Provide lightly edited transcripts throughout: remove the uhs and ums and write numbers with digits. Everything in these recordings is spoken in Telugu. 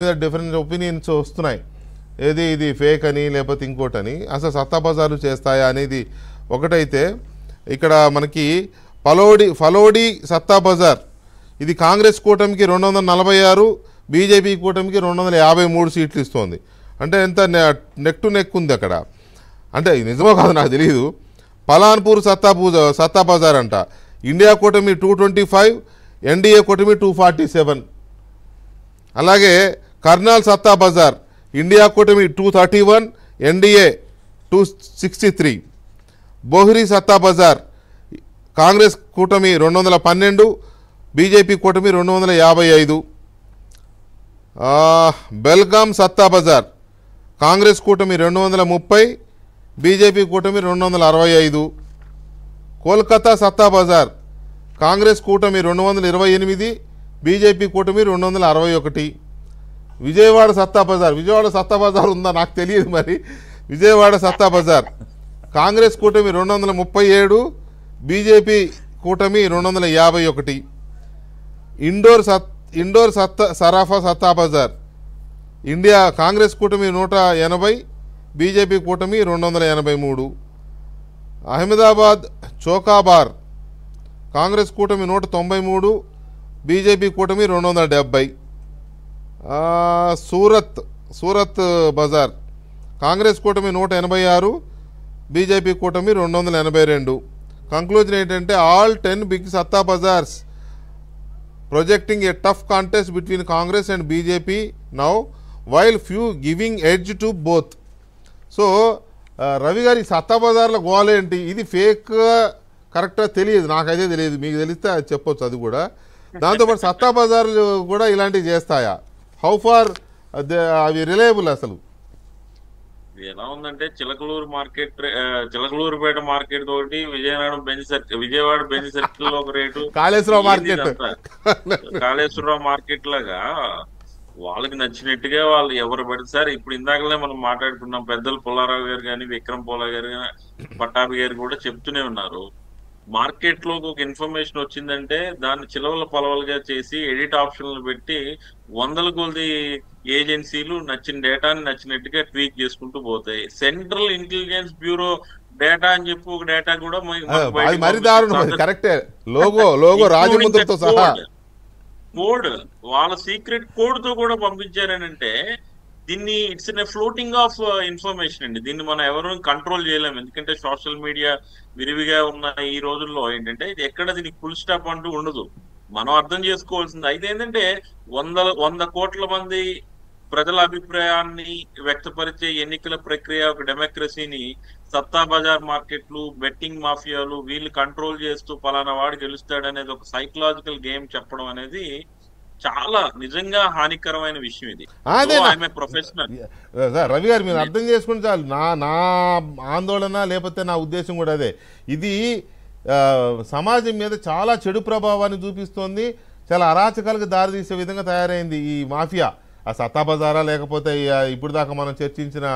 డిఫరెంట్ ఒపీనియన్స్ వస్తున్నాయి. ఏది ఇది ఫేక్ అని లేకపోతే ఇంకోటని. అసలు సత్తా బజార్లు చేస్తాయా అనేది ఒకటైతే, ఇక్కడ మనకి ఫలోడి సత్తా బజార్ ఇది కాంగ్రెస్ కూటమికి 246, బీజేపీ కూటమికి 253 సీట్లు ఇస్తోంది. అంటే ఎంత నెక్ టు నెక్ ఉంది అక్కడ. అంటే నిజమో కాదు నాకు తెలియదు. పలాన్పూర్ సత్తా బజార్ అంట, ఇండియా కూటమి 225, ఎన్డీఏ కూటమి 247. అలాగే కర్నాల్ సత్తా బజార్, ఇండియా కూటమి 231, ఎన్డీఏ 263. బోహ్రీ సత్తా బజార్, కాంగ్రెస్ కూటమి 212, బీజేపీ కూటమి 255. బెల్గాం సత్తా బజార్, కాంగ్రెస్ కూటమి 230, బీజేపీ కూటమి 265. కోల్కతా సత్తా బజార్, కాంగ్రెస్ కూటమి 228, బీజేపీ కూటమి 261. విజయవాడ సత్తా బజార్ ఉందా నాకు తెలియదు మరి. విజయవాడ సత్తా బజార్, కాంగ్రెస్ కూటమి 237, బీజేపీ కూటమి 251. ఇండోర్ సరాఫా సత్తా బజార్, ఇండియా కాంగ్రెస్ కూటమి 180, బీజేపీ కూటమి 283. అహ్మదాబాద్ చోకాబార్, కాంగ్రెస్ కూటమి 193, బీజేపీ కూటమి 270. సూరత్ బజార్, కాంగ్రెస్ కూటమి 186, బీజేపీ కూటమి 282. కంక్లూజన్ ఏంటంటే ఆల్ 10 బిగ్ సత్తా bazaars projecting a tough contest between Congress and BJP now, while few giving edge to both. So Ravi గారి సత్తా బజార్ల గోలేంటి, ఇది ఫేక్ కరెక్ట్గా తెలియదు, నాకైతే తెలియదు, మీకు తెలిస్తే అది చెప్పొచ్చు. అది కూడా దాంతోపాటు సత్తా బజార్లు కూడా ఇలాంటివి చేస్తాయా? హౌ ఫార్ అవి రిలయబుల్? అసలు ఎలా ఉందంటే చిలకలూరుపేట మార్కెట్ తోటి విజయవాడ బెంజ్ సర్కిల్ లో ఒక రేటు, కాళేశ్వరరావు మార్కెట్ లాగా వాళ్ళకి నచ్చినట్టుగా వాళ్ళు ఎవరు పడితే ఇప్పుడు ఇందాకలే మనం మాట్లాడుకున్నాం. పెద్దలు పుల్లారావు గారు కానీ, విక్రమ్ పోలా గారు కానీ, పట్టాభి గారు కూడా చెప్తూనే ఉన్నారు. మార్కెట్ లో ఒక ఇన్ఫర్మేషన్ వచ్చిందంటే దాన్ని చిలవల పొలవలుగా చేసి ఎడిట్ ఆప్షన్లు పెట్టి వందల కొద్ది ఏజెన్సీలు నచ్చిన డేటాని నచ్చినట్టుగా ట్వీక్ చేసుకుంటూ పోతాయి. సెంట్రల్ ఇంటెలిజెన్స్ బ్యూరో డేటా అని చెప్పి ఒక డేటా కూడా కోడ్ వాళ్ళ సీక్రెట్ కోడ్ తో కూడా పంపించారనంటే దీన్ని it's a floating of information అండి. దీన్ని మనం ఎవరు కంట్రోల్ చేయలేము. ఎందుకంటే సోషల్ మీడియా విరివిగా ఉన్న ఈ రోజుల్లో ఏంటంటే ఇది ఎక్కడ దీనికి ఫుల్ స్టాప్ అంటూ ఉండదు. మనం అర్థం చేసుకోవాల్సింది అయితే ఏంటంటే 100 కోట్ల మంది ప్రజల అభిప్రాయాన్ని వ్యక్తపరిచే ఎన్నికల ప్రక్రియ, ఒక డెమోక్రసీని సత్తా బజార్ మార్కెట్లు, బెట్టింగ్ మాఫియాలు వీళ్ళు కంట్రోల్ చేస్తూ పలానా వాడు గెలుస్తాడనేది ఒక సైకలాజికల్ గేమ్ చెప్పడం అనేది చాలా నిజంగా హానికరమైన విషయం. ఇది ప్రొఫెషనల్ రవి గారు మీరు అర్థం చేసుకుని చాలు. నా ఆందోళన లేకపోతే నా ఉద్దేశం కూడా అదే. ఇది సమాజం మీద చాలా చెడు ప్రభావాన్ని చూపిస్తోంది, చాలా అరాచకాలకు దారితీసే విధంగా తయారైంది ఈ మాఫియా. ఆ సత్తా బజారా లేకపోతే ఇప్పుడు దాకా మనం చర్చించిన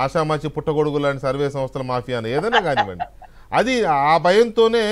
ఆషామాచి పుట్టగొడుగు లాంటి సర్వే సంస్థల మాఫియాను ఏదైనా కానివ్వండి, అది ఆ భయంతోనే